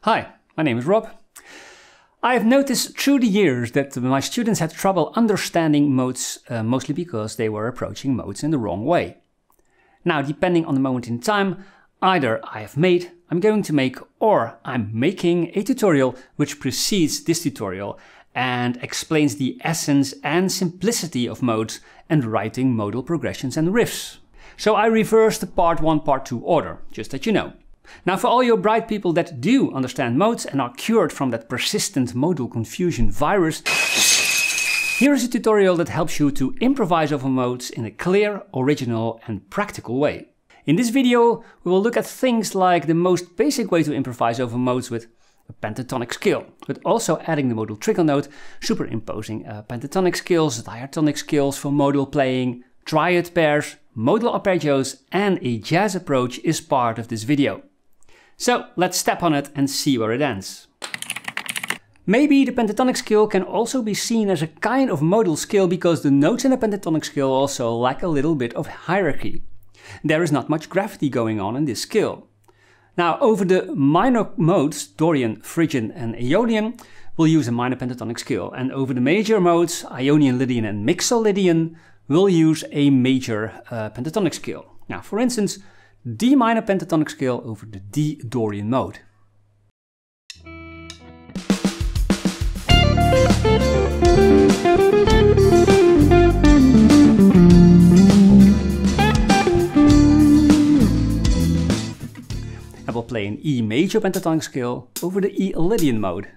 Hi, my name is Rob. I have noticed through the years that my students had trouble understanding modes, mostly because they were approaching modes in the wrong way. Now, depending on the moment in time, either I have made, I'm going to make, or I'm making a tutorial which precedes this tutorial and explains the essence and simplicity of modes and writing modal progressions and riffs. So I reversed the part 1, part 2 order, just that you know. Now, for all your bright people that do understand modes and are cured from that persistent modal confusion virus, here is a tutorial that helps you to improvise over modes in a clear, original and practical way. In this video, we will look at things like the most basic way to improvise over modes with a pentatonic scale, but also adding the modal trigger note, superimposing pentatonic scales, diatonic scales for modal playing, triad pairs, modal arpeggios and a jazz approach is part of this video. So let's step on it and see where it ends. Maybe the pentatonic scale can also be seen as a kind of modal scale because the notes in a pentatonic scale also lack a little bit of hierarchy. There is not much gravity going on in this scale. Now, over the minor modes, Dorian, Phrygian and Aeolian, we'll use a minor pentatonic scale, and over the major modes, Ionian, Lydian and Mixolydian, we'll use a major pentatonic scale. Now, for instance, D minor pentatonic scale over the D Dorian mode. I will play an E major pentatonic scale over the E Lydian mode.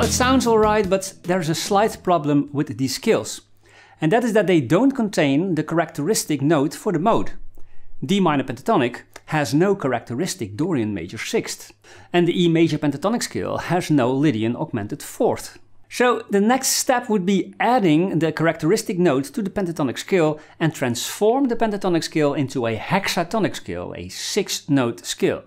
It sounds alright, but there's a slight problem with these scales. And that is that they don't contain the characteristic note for the mode. D minor pentatonic has no characteristic Dorian major sixth. And the E major pentatonic scale has no Lydian augmented fourth. So the next step would be adding the characteristic note to the pentatonic scale and transform the pentatonic scale into a hexatonic scale, a 6-note scale.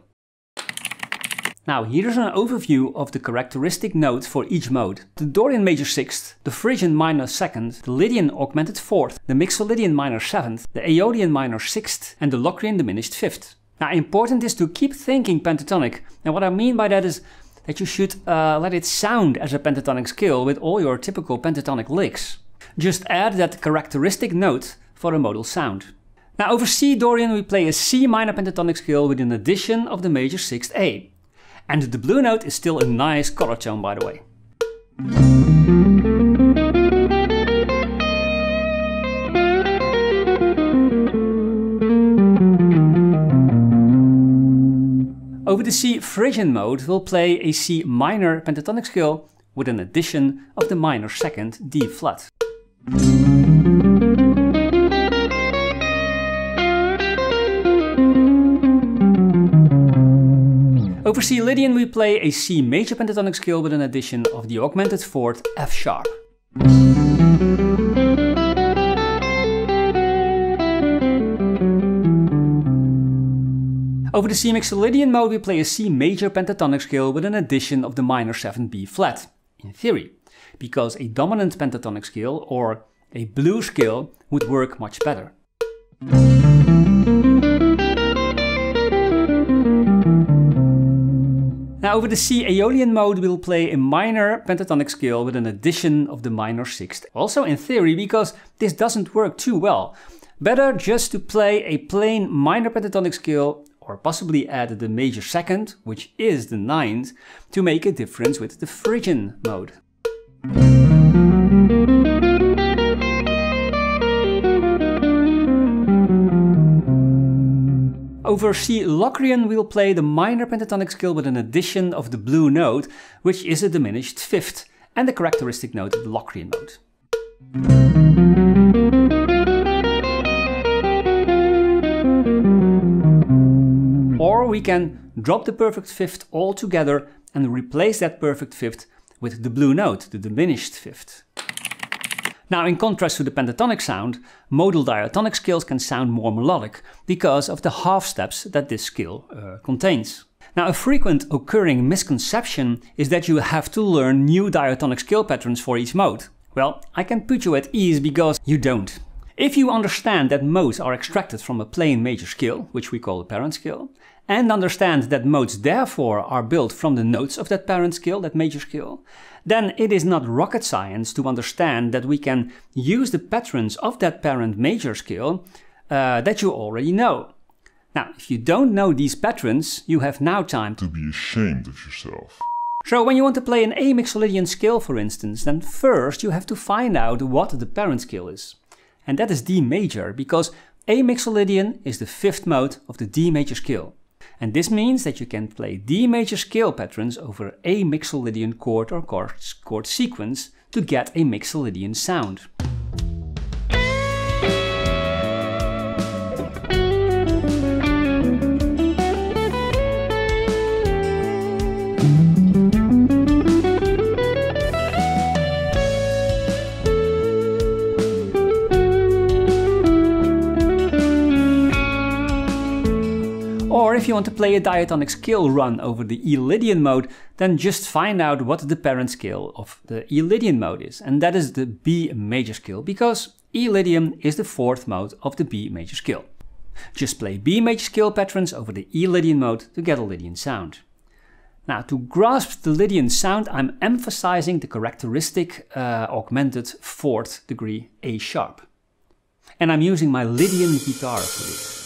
Now, here's an overview of the characteristic note for each mode. The Dorian major 6th, the Phrygian minor 2nd, the Lydian augmented 4th, the Mixolydian minor 7th, the Aeolian minor 6th and the Locrian diminished 5th. Now, important is to keep thinking pentatonic. And what I mean by that is that you should let it sound as a pentatonic scale with all your typical pentatonic licks. Just add that characteristic note for a modal sound. Now, over C Dorian we play a C minor pentatonic scale with an addition of the major 6th A. And the blue note is still a nice color tone, by the way. Over the C Phrygian mode, we'll play a C minor pentatonic scale with an addition of the minor 2nd D flat. Over C Lydian we play a C major pentatonic scale with an addition of the augmented 4th F sharp. Over the C Mixolydian mode we play a C major pentatonic scale with an addition of the minor 7 B flat, in theory, because a dominant pentatonic scale or a blue scale would work much better. Now, over the C Aeolian mode we'll play a minor pentatonic scale with an addition of the minor 6th. Also in theory, because this doesn't work too well. Better just to play a plain minor pentatonic scale or possibly add the major 2nd, which is the 9th, to make a difference with the Phrygian mode. Over C Locrian we'll play the minor pentatonic scale with an addition of the blue note, which is a diminished 5th, and the characteristic note of the Locrian mode. Or we can drop the perfect 5th altogether and replace that perfect 5th with the blue note, the diminished fifth. Now, in contrast to the pentatonic sound, modal diatonic scales can sound more melodic because of the half steps that this scale contains. Now, a frequent occurring misconception is that you have to learn new diatonic scale patterns for each mode. Well, I can put you at ease because you don't. If you understand that modes are extracted from a plain major scale, which we call the parent scale, and understand that modes therefore are built from the notes of that parent scale, that major scale, then it is not rocket science to understand that we can use the patterns of that parent major scale that you already know. Now, if you don't know these patterns, you have now time to be ashamed of yourself. So when you want to play an A Mixolydian scale, for instance, then first you have to find out what the parent scale is. And that is D major, because A Mixolydian is the fifth mode of the D major scale. And this means that you can play D major scale patterns over A Mixolydian chord or chord sequence to get a Mixolydian sound. Or if you want to play a diatonic scale run over the E Lydian mode, then just find out what the parent scale of the E Lydian mode is. And that is the B major scale, because E Lydian is the fourth mode of the B major scale. Just play B major scale patterns over the E Lydian mode to get a Lydian sound. Now, to grasp the Lydian sound, I'm emphasizing the characteristic augmented fourth degree A sharp. And I'm using my Lydian guitar for this.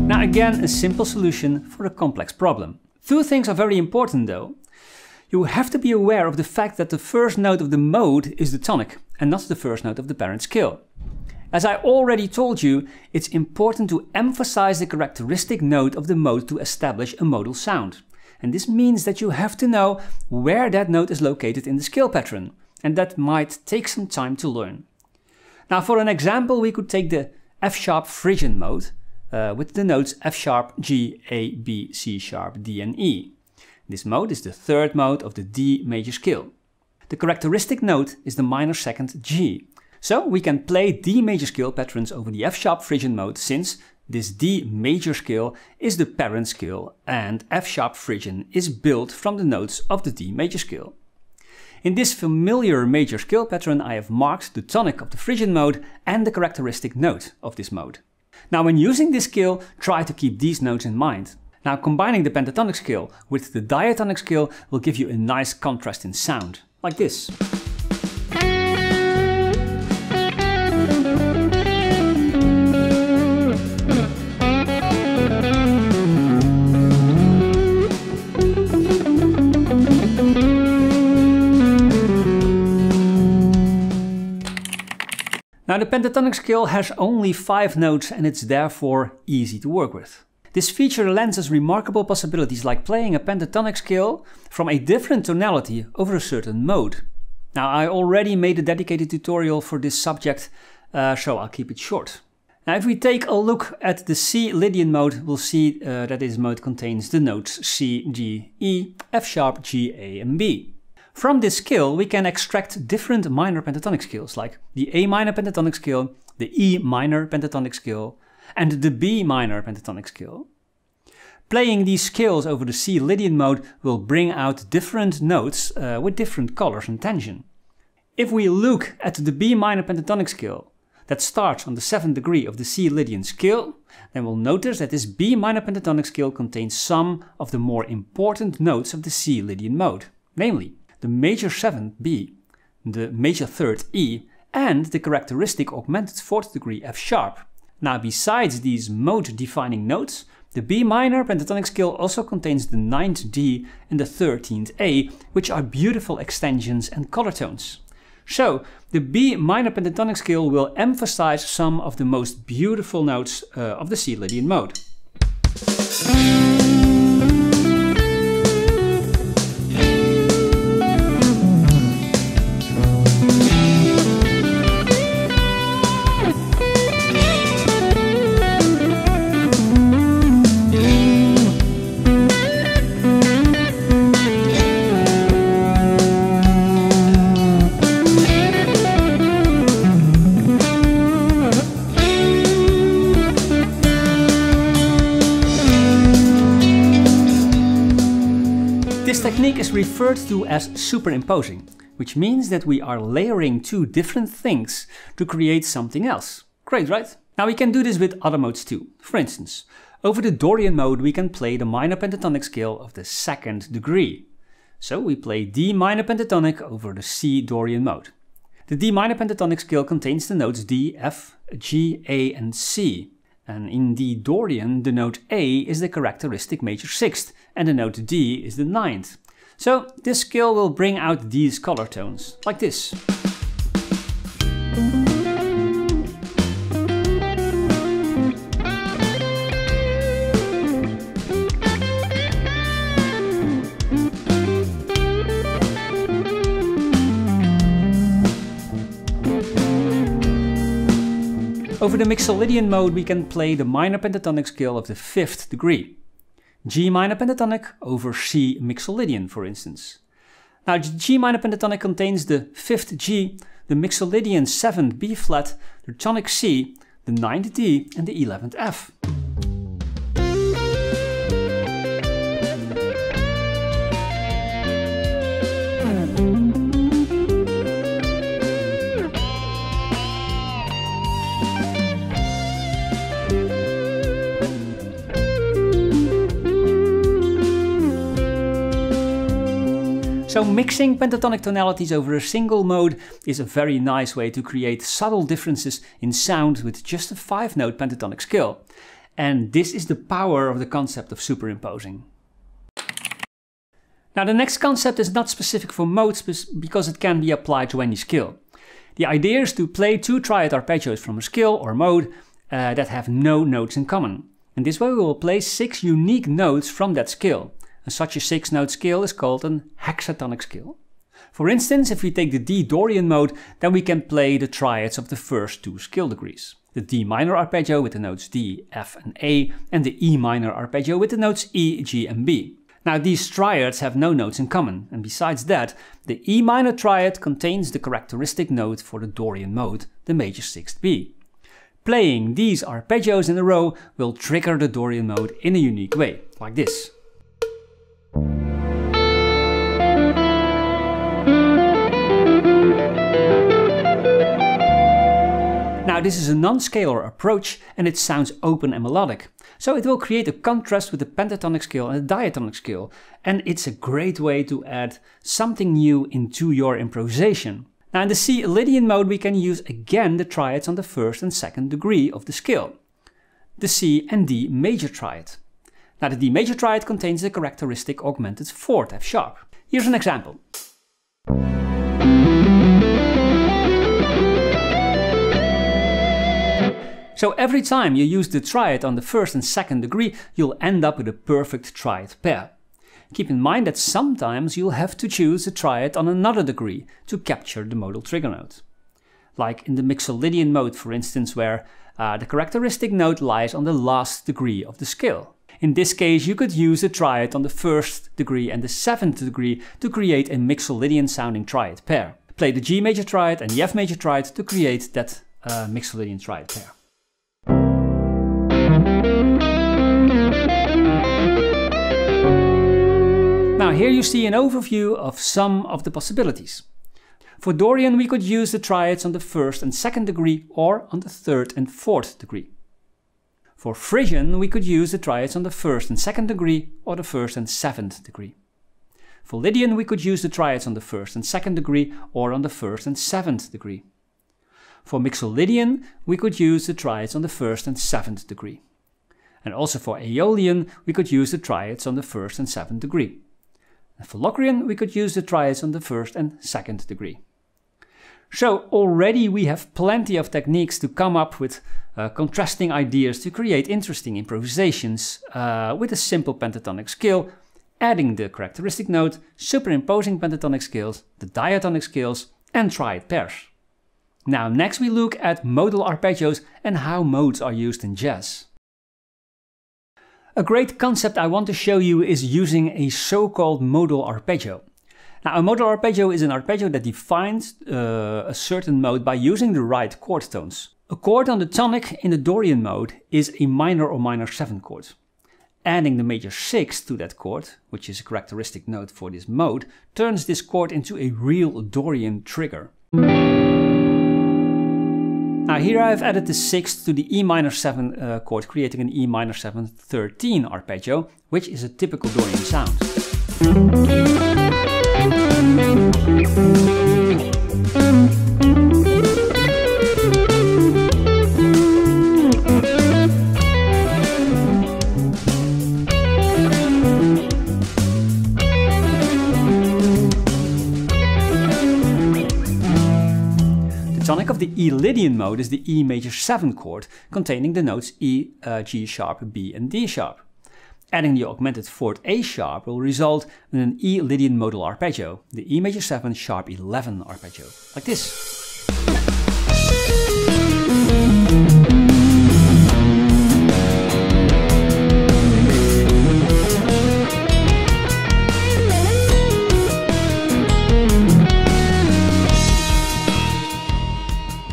Now again, a simple solution for a complex problem. Two things are very important though. You have to be aware of the fact that the first note of the mode is the tonic and not the first note of the parent scale. As I already told you, it's important to emphasize the characteristic note of the mode to establish a modal sound. And this means that you have to know where that note is located in the scale pattern, and that might take some time to learn. Now, for an example, we could take the F sharp Phrygian mode with the notes F sharp, G, A, B, C sharp, D and E. This mode is the third mode of the D major scale. The characteristic note is the minor second G. So we can play D major scale patterns over the F sharp Phrygian mode, since this D major scale is the parent scale and F sharp Phrygian is built from the notes of the D major scale. In this familiar major scale pattern, I have marked the tonic of the Phrygian mode and the characteristic note of this mode. Now, when using this scale, try to keep these notes in mind. Now, combining the pentatonic scale with the diatonic scale will give you a nice contrast in sound, like this. Now, the pentatonic scale has only 5 notes and it's therefore easy to work with. This feature lends us remarkable possibilities, like playing a pentatonic scale from a different tonality over a certain mode. Now, I already made a dedicated tutorial for this subject, so I'll keep it short. Now, if we take a look at the C Lydian mode, we'll see that this mode contains the notes C, G, E, F sharp, G, A and B. From this scale, we can extract different minor pentatonic scales, like the A minor pentatonic scale, the E minor pentatonic scale, and the B minor pentatonic scale. Playing these scales over the C Lydian mode will bring out different notes with different colors and tension. If we look at the B minor pentatonic scale that starts on the 7th degree of the C Lydian scale, then we'll notice that this B minor pentatonic scale contains some of the more important notes of the C Lydian mode, namely the major 7th B, the major 3rd E, and the characteristic augmented 4th degree F sharp. Now, besides these mode-defining notes, the B minor pentatonic scale also contains the 9th D and the 13th A, which are beautiful extensions and color tones. So the B minor pentatonic scale will emphasize some of the most beautiful notes of the C Lydian mode. This technique is referred to as superimposing, which means that we are layering two different things to create something else. Great, right? Now we can do this with other modes too. For instance, over the Dorian mode we can play the minor pentatonic scale of the second degree. So we play D minor pentatonic over the C Dorian mode. The D minor pentatonic scale contains the notes D, F, G, A and C. And in D Dorian, the note A is the characteristic major sixth and the note D is the ninth. So this scale will bring out these color tones, like this. Over the Mixolydian mode we can play the minor pentatonic scale of the fifth degree. G minor pentatonic over C Mixolydian, for instance. Now G minor pentatonic contains the fifth G, the Mixolydian seventh B flat, the tonic C, the ninth D and the 11th F. So mixing pentatonic tonalities over a single mode is a very nice way to create subtle differences in sound with just a 5-note pentatonic scale. And this is the power of the concept of superimposing. Now the next concept is not specific for modes because it can be applied to any scale. The idea is to play two triad arpeggios from a scale or mode that have no notes in common. And this way we will play 6 unique notes from that scale. And such a 6-note scale is called an hexatonic scale. For instance, if we take the D Dorian mode, then we can play the triads of the first 2 scale degrees. The D minor arpeggio with the notes D, F and A, and the E minor arpeggio with the notes E, G and B. Now these triads have no notes in common, and besides that, the E minor triad contains the characteristic note for the Dorian mode, the major 6th B. Playing these arpeggios in a row will trigger the Dorian mode in a unique way, like this. Now this is a non-scalar approach and it sounds open and melodic. So it will create a contrast with the pentatonic scale and the diatonic scale. And it's a great way to add something new into your improvisation. Now in the C Lydian mode we can use again the triads on the first and second degree of the scale. The C and D major triad. Now the D major triad contains the characteristic augmented 4th F sharp. Here's an example. So every time you use the triad on the first and second degree, you'll end up with a perfect triad pair. Keep in mind that sometimes you'll have to choose a triad on another degree to capture the modal trigger note. Like in the Mixolydian mode, for instance, where the characteristic note lies on the last degree of the scale. In this case, you could use a triad on the first degree and the 7th degree to create a Mixolydian sounding triad pair. Play the G major triad and the F major triad to create that Mixolydian triad pair. Now here you see an overview of some of the possibilities. For Dorian we could use the triads on the first and second degree or on the third and fourth degree. For Frisian we could use the triads on the first and second degree or the first and 7th degree. For Lydian we could use the triads on the first and second degree or on the first and 7th degree. For Mixolydian we could use the triads on the first and 7th degree. And also for Aeolian we could use the triads on the first and 7th degree. And for Locrian we could use the triads on the first and second degree. So already we have plenty of techniques to come up with contrasting ideas to create interesting improvisations with a simple pentatonic scale, adding the characteristic note, superimposing pentatonic scales, the diatonic scales, and triad pairs. Now next we look at modal arpeggios and how modes are used in jazz. A great concept I want to show you is using a so-called modal arpeggio. Now, a modal arpeggio is an arpeggio that defines a certain mode by using the right chord tones. A chord on the tonic in the Dorian mode is a minor or minor 7 chord. Adding the major 6 to that chord, which is a characteristic note for this mode, turns this chord into a real Dorian trigger. Now here I have added the 6th to the E minor 7 chord, creating an E minor 7 13 arpeggio, which is a typical Dorian sound. The tonic of the E Lydian mode is the E major 7 chord, containing the notes E, G sharp, B and D sharp. Adding the augmented 4th A sharp will result in an E Lydian modal arpeggio, the E major 7 sharp 11 arpeggio, like this.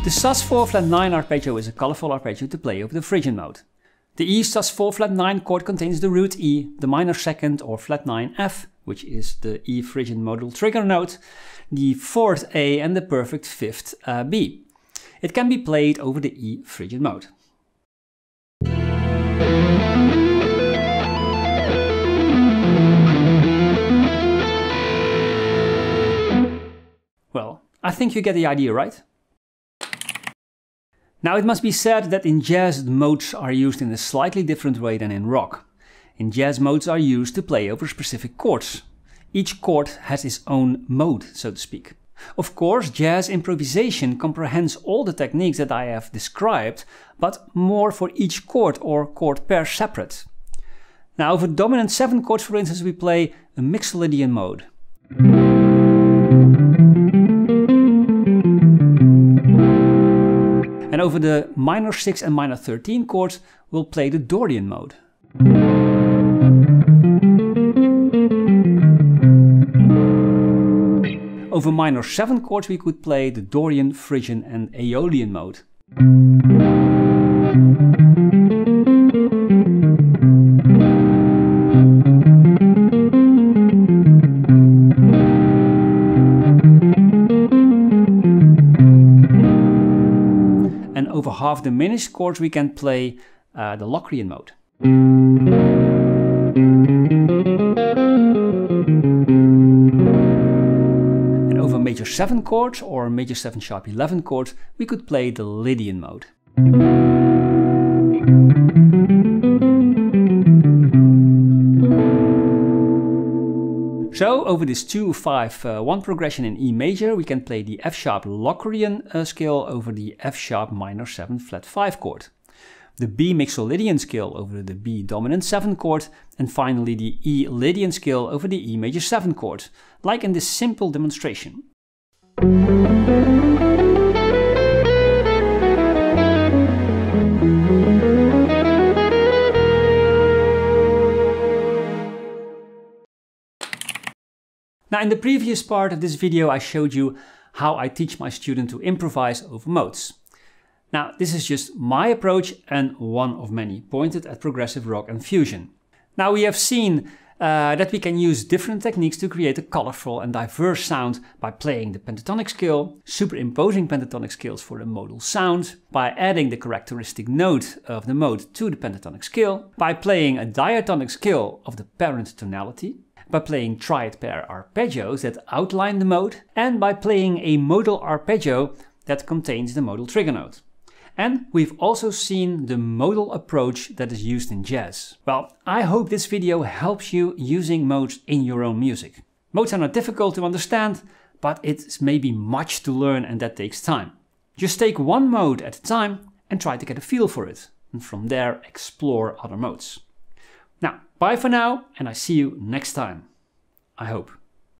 The sus4 flat 9 arpeggio is a colorful arpeggio to play over the Phrygian mode. The E sus4 flat 9 chord contains the root E, the minor 2nd or flat 9 F, which is the E Phrygian modal trigger note, the 4th A and the perfect 5th B. It can be played over the E Phrygian mode. Well, I think you get the idea, right? Now it must be said that in jazz the modes are used in a slightly different way than in rock. In jazz modes are used to play over specific chords. Each chord has its own mode, so to speak. Of course, jazz improvisation comprehends all the techniques that I have described, but more for each chord or chord pair separate. Now over dominant 7 chords, for instance, we play a Mixolydian mode. And over the minor 6 and minor 13 chords, we'll play the Dorian mode. Over minor 7 chords, we could play the Dorian, Phrygian and Aeolian mode. Over half diminished chords we can play the Locrian mode. And over major 7 chords or major 7 sharp 11 chords we could play the Lydian mode. So over this 2-5-1 progression in E major we can play the F sharp Locrian scale over the F sharp minor 7 flat 5 chord, the B Mixolydian scale over the B dominant 7 chord, and finally the E Lydian scale over the E major 7 chord, like in this simple demonstration. Now in the previous part of this video I showed you how I teach my student to improvise over modes. Now this is just my approach and one of many, pointed at progressive rock and fusion. Now we have seen that we can use different techniques to create a colorful and diverse sound by playing the pentatonic scale, superimposing pentatonic scales for the modal sound, by adding the characteristic note of the mode to the pentatonic scale, by playing a diatonic scale of the parent tonality, by playing triad pair arpeggios that outline the mode, and by playing a modal arpeggio that contains the modal trigger note. And we've also seen the modal approach that is used in jazz. Well, I hope this video helps you using modes in your own music. Modes are not difficult to understand, but it's maybe much to learn and that takes time. Just take one mode at a time and try to get a feel for it, and from there explore other modes. Now, bye for now, and I see you next time. I hope.